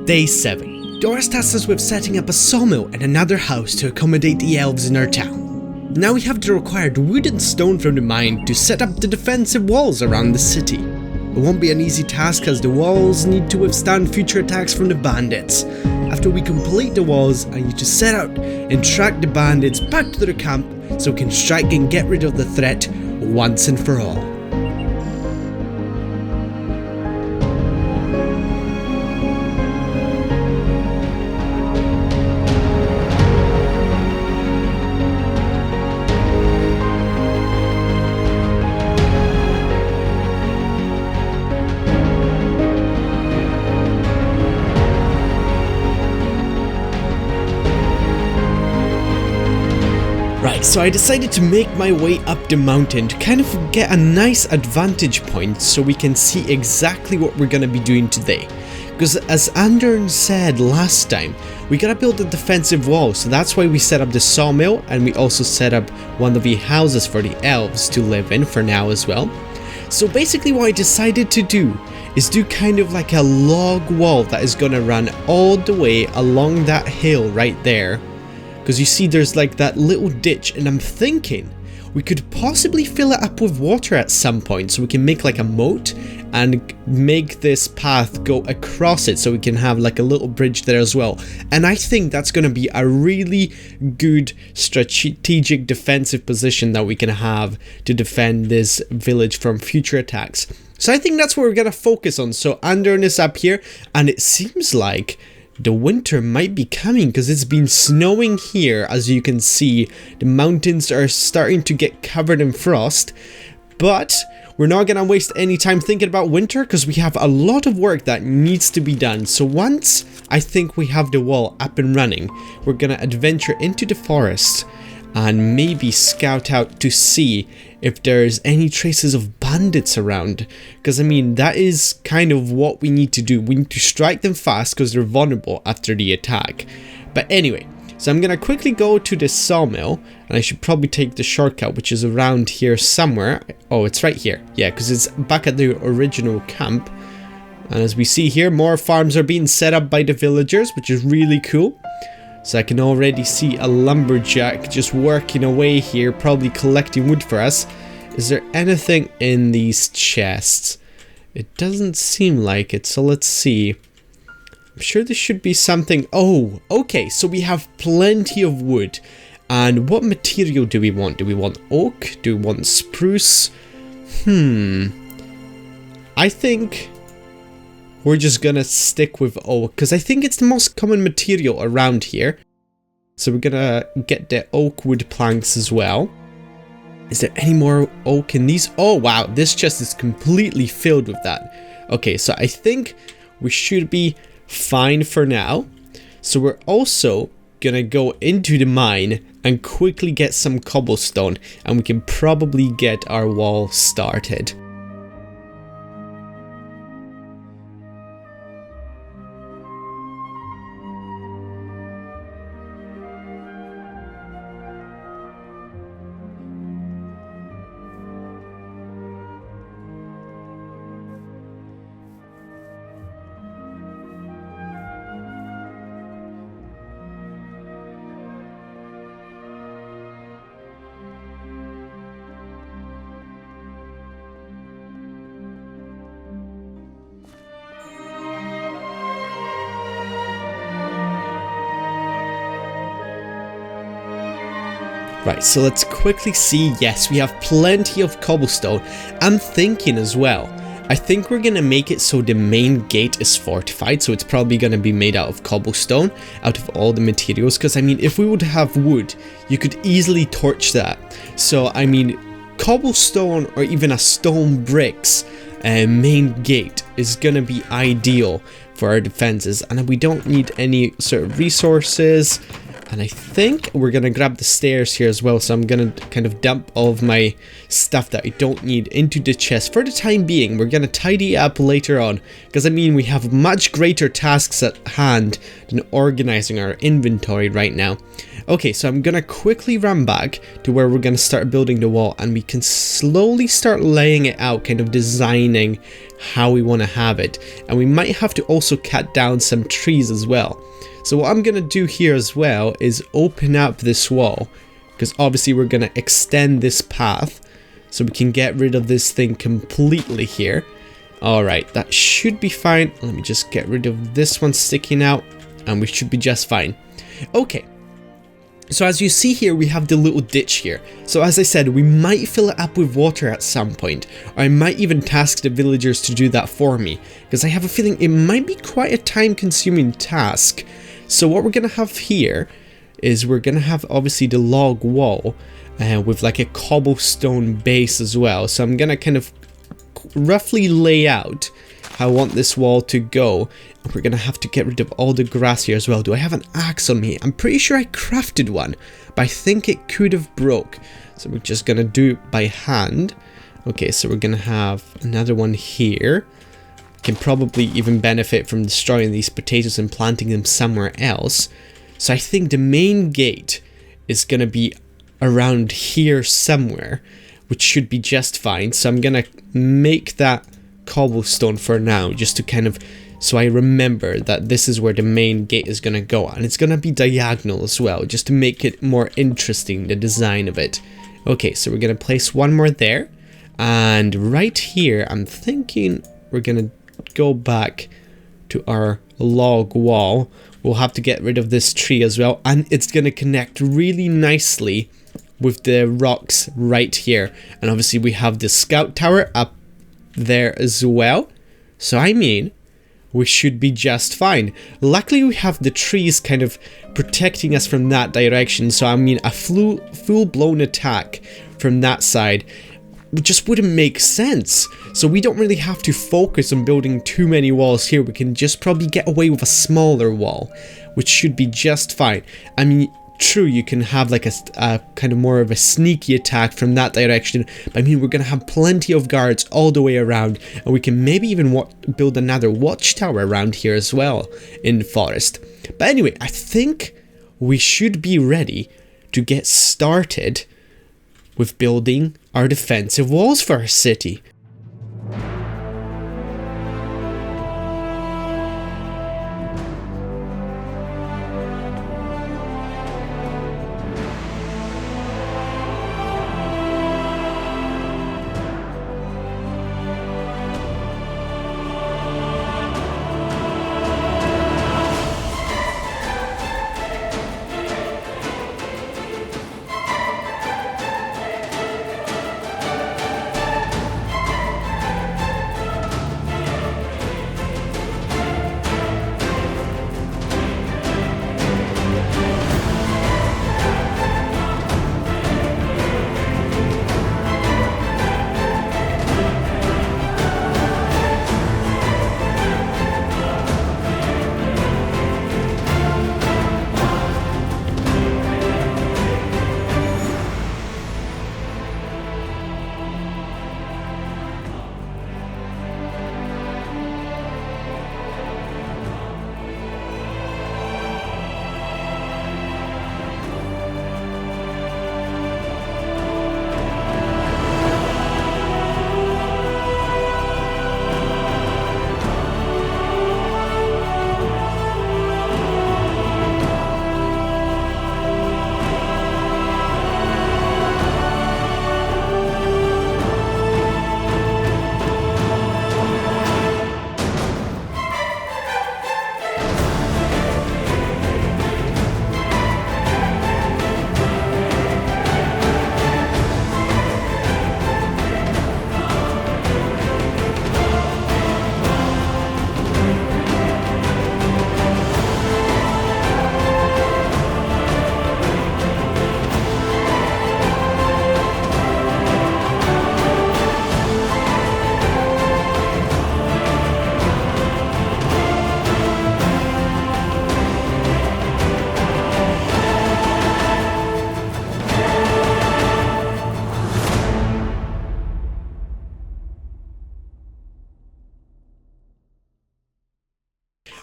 Day 7. Doris tasked us with setting up a sawmill and another house to accommodate the elves in our town. Now we have the required wood and stone from the mine to set up the defensive walls around the city. It won't be an easy task as the walls need to withstand future attacks from the bandits. After we complete the walls, I need to set out and track the bandits back to their camp so we can strike and get rid of the threat once and for all. Right, so I decided to make my way up the mountain to kind of get a nice advantage point so we can see exactly what we're gonna be doing today. Because as Andern said last time, we gotta build a defensive wall, so that's why we set up the sawmill and we also set up one of the houses for the elves to live in for now as well. So basically what I decided to do is do kind of like a log wall that is gonna run all the way along that hill right there. Because you see there's like that little ditch, and I'm thinking we could possibly fill it up with water at some point so we can make like a moat and make this path go across it so we can have like a little bridge there as well. And I think that's going to be a really good strategic defensive position that we can have to defend this village from future attacks. So I think that's what we're going to focus on. So Andern is up here, and it seems like the winter might be coming because it's been snowing here. As you can see, the mountains are starting to get covered in frost, but we're not gonna waste any time thinking about winter because we have a lot of work that needs to be done. So once I think we have the wall up and running, we're gonna adventure into the forest and maybe scout out to see if there's any traces of bandits around, because I mean that is kind of what we need to do. We need to strike them fast because they're vulnerable after the attack. But anyway, so I'm gonna quickly go to the sawmill, and I should probably take the shortcut, which is around here somewhere. Oh, it's right here. Yeah, because it's back at the original camp. And as we see here, more farms are being set up by the villagers, which is really cool. So I can already see a lumberjack just working away here, probably collecting wood for us. Is there anything in these chests? It doesn't seem like it, so let's see. I'm sure there should be something. Oh, okay, so we have plenty of wood. And what material do we want? Do we want oak? Do we want spruce? I think we're just gonna stick with oak because I think it's the most common material around here. So we're gonna get the oak wood planks as well. Is there any more oak in these? Oh wow, this chest is completely filled with that. Okay, so I think we should be fine for now. So we're also gonna go into the mine and quickly get some cobblestone, and we can probably get our wall started. Right, so let's quickly see. Yes, we have plenty of cobblestone. I'm thinking as well, I think we're gonna make it so the main gate is fortified, so it's probably gonna be made out of cobblestone, out of all the materials, because I mean, if we would have wood, you could easily torch that. So I mean, cobblestone or even a stone bricks main gate is gonna be ideal for our defenses, and we don't need any sort of resources. And I think we're gonna grab the stairs here as well, so I'm gonna kind of dump all of my stuff that I don't need into the chest for the time being. We're gonna tidy up later on, because I mean we have much greater tasks at hand than organizing our inventory right now. Okay, so I'm gonna quickly run back to where we're gonna start building the wall, and we can slowly start laying it out, kind of designing how we want to have it, and we might have to also cut down some trees as well. So what I'm gonna do here as well is open up this wall, because obviously we're gonna extend this path so we can get rid of this thing completely here. Alright, that should be fine. Let me just get rid of this one sticking out and we should be just fine. Okay, so as you see here, we have the little ditch here. So as I said, we might fill it up with water at some point, or I might even task the villagers to do that for me, because I have a feeling it might be quite a time-consuming task. So what we're gonna have here is we're gonna have obviously the log wall with like a cobblestone base as well. So I'm gonna kind of roughly lay out how I want this wall to go. And we're gonna have to get rid of all the grass here as well. Do I have an axe on me? I'm pretty sure I crafted one, but I think it could have broke. So we're just gonna do it by hand. Okay, so we're gonna have another one here. Can probably even benefit from destroying these potatoes and planting them somewhere else. So I think the main gate is gonna be around here somewhere, which should be just fine. So I'm gonna make that cobblestone for now, just to kind of, so I remember that this is where the main gate is gonna go, and it's gonna be diagonal as well, just to make it more interesting, the design of it. Okay, so we're gonna place one more there, and right here I'm thinking we're gonna go back to our log wall. We'll have to get rid of this tree as well, and it's gonna connect really nicely with the rocks right here. And obviously we have the scout tower up there as well, so I mean we should be just fine. Luckily we have the trees kind of protecting us from that direction, so I mean a full-blown attack from that side just wouldn't make sense. So we don't really have to focus on building too many walls here. We can just probably get away with a smaller wall, which should be just fine. I mean, true, you can have like a kind of more of a sneaky attack from that direction, but I mean, we're gonna have plenty of guards all the way around, and we can maybe even build another watchtower around here as well in the forest. But anyway, I think we should be ready to get started with building our defensive walls for our city.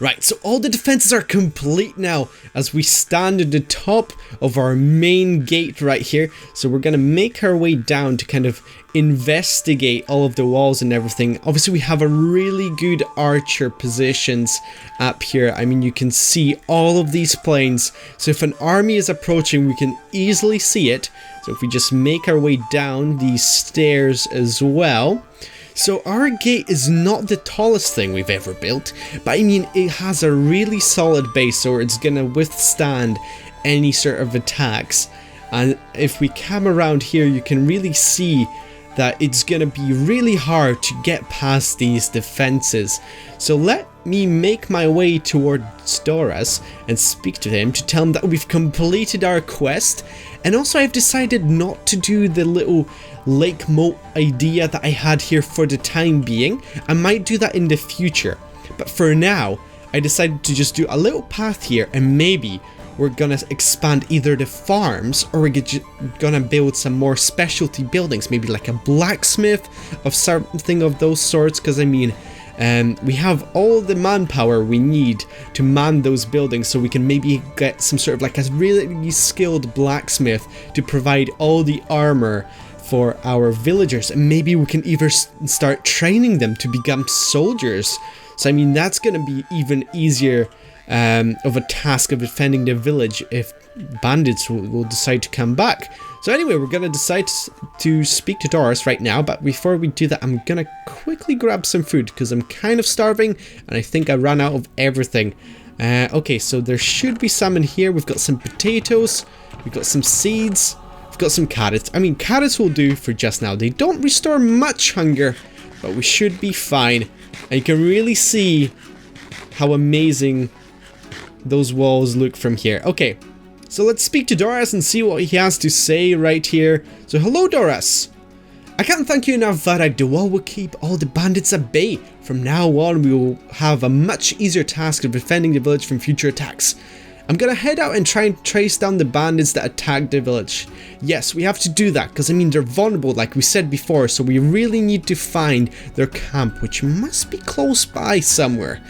Right, so all the defenses are complete now as we stand at the top of our main gate right here. So we're gonna make our way down to kind of investigate all of the walls and everything. Obviously we have a really good archer positions up here. I mean, you can see all of these planes. So if an army is approaching, we can easily see it. So if we just make our way down these stairs as well. So our gate is not the tallest thing we've ever built, but I mean it has a really solid base, so it's gonna withstand any sort of attacks. And if we come around here, you can really see that it's gonna be really hard to get past these defenses. So let me make my way towards Doras and speak to him to tell him that we've completed our quest. And also I've decided not to do the little lake moat idea that I had here for the time being. I might do that in the future, but for now I decided to just do a little path here, and maybe we're gonna expand either the farms or we're gonna build some more specialty buildings, maybe like a blacksmith of something of those sorts, because I mean we have all the manpower we need to man those buildings, so we can maybe get some sort of like a really skilled blacksmith to provide all the armor for our villagers, and maybe we can even start training them to become soldiers. So I mean that's gonna be even easier of a task of defending the village if bandits will decide to come back. So anyway, we're gonna decide to speak to Doris right now, but before we do that, I'm gonna quickly grab some food because I'm kind of starving and I think I ran out of everything. Okay, so there should be some in here. We've got some potatoes, we've got some seeds, we've got some carrots. I mean, carrots will do for just now. They don't restore much hunger, but we should be fine. And you can really see how amazing those walls look from here. Okay, so let's speak to Doras and see what he has to say right here. So hello Doras. I can't thank you enough, Vadact. The wall will keep all the bandits at bay. From now on we will have a much easier task of defending the village from future attacks. I'm gonna head out and try and trace down the bandits that attacked the village. Yes, we have to do that because I mean they're vulnerable like we said before, so we really need to find their camp, which must be close by somewhere.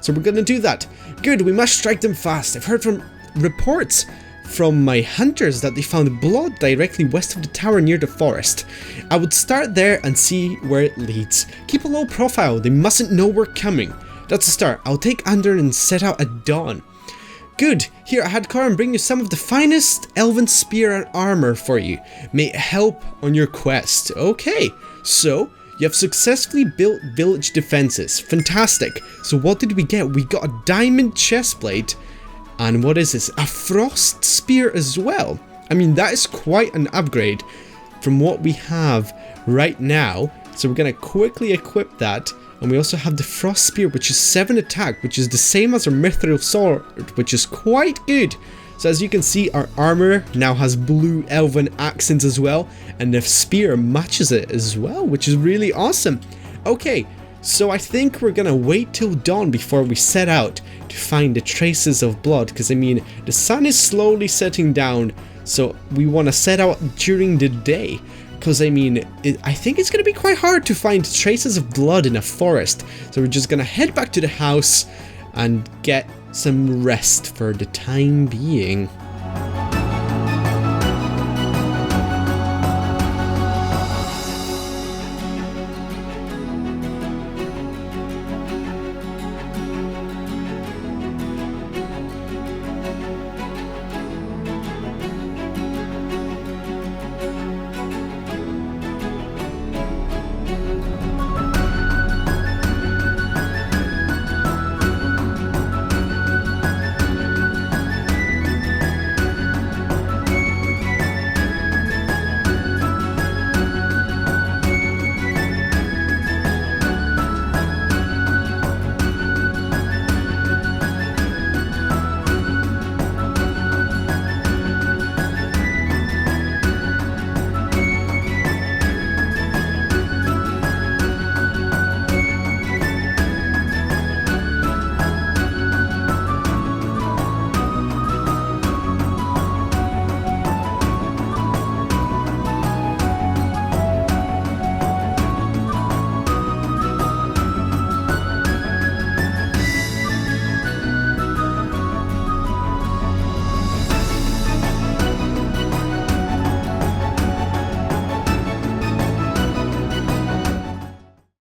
So we're gonna do that. Good, we must strike them fast. I've heard from reports from my hunters that they found blood directly west of the tower near the forest. I would start there and see where it leads. Keep a low profile, they mustn't know we're coming. That's a start. I'll take Under and set out at dawn. Good, here I had Karin bring you some of the finest elven spear and armor for you. May it help on your quest. Okay, so you have successfully built village defenses. Fantastic. So what did we get? We got a diamond chestplate. And what is this? A frost spear as well. I mean, that is quite an upgrade from what we have right now. So we're going to quickly equip that. And we also have the frost spear, which is 7 attack, which is the same as our mithril sword, which is quite good. So as you can see, our armor now has blue elven accents as well, and the spear matches it as well, which is really awesome. Okay, so I think we're gonna wait till dawn before we set out to find the traces of blood, because I mean, the sun is slowly setting down, so we want to set out during the day, because I mean, I think it's gonna be quite hard to find traces of blood in a forest. So we're just gonna head back to the house and get some rest for the time being.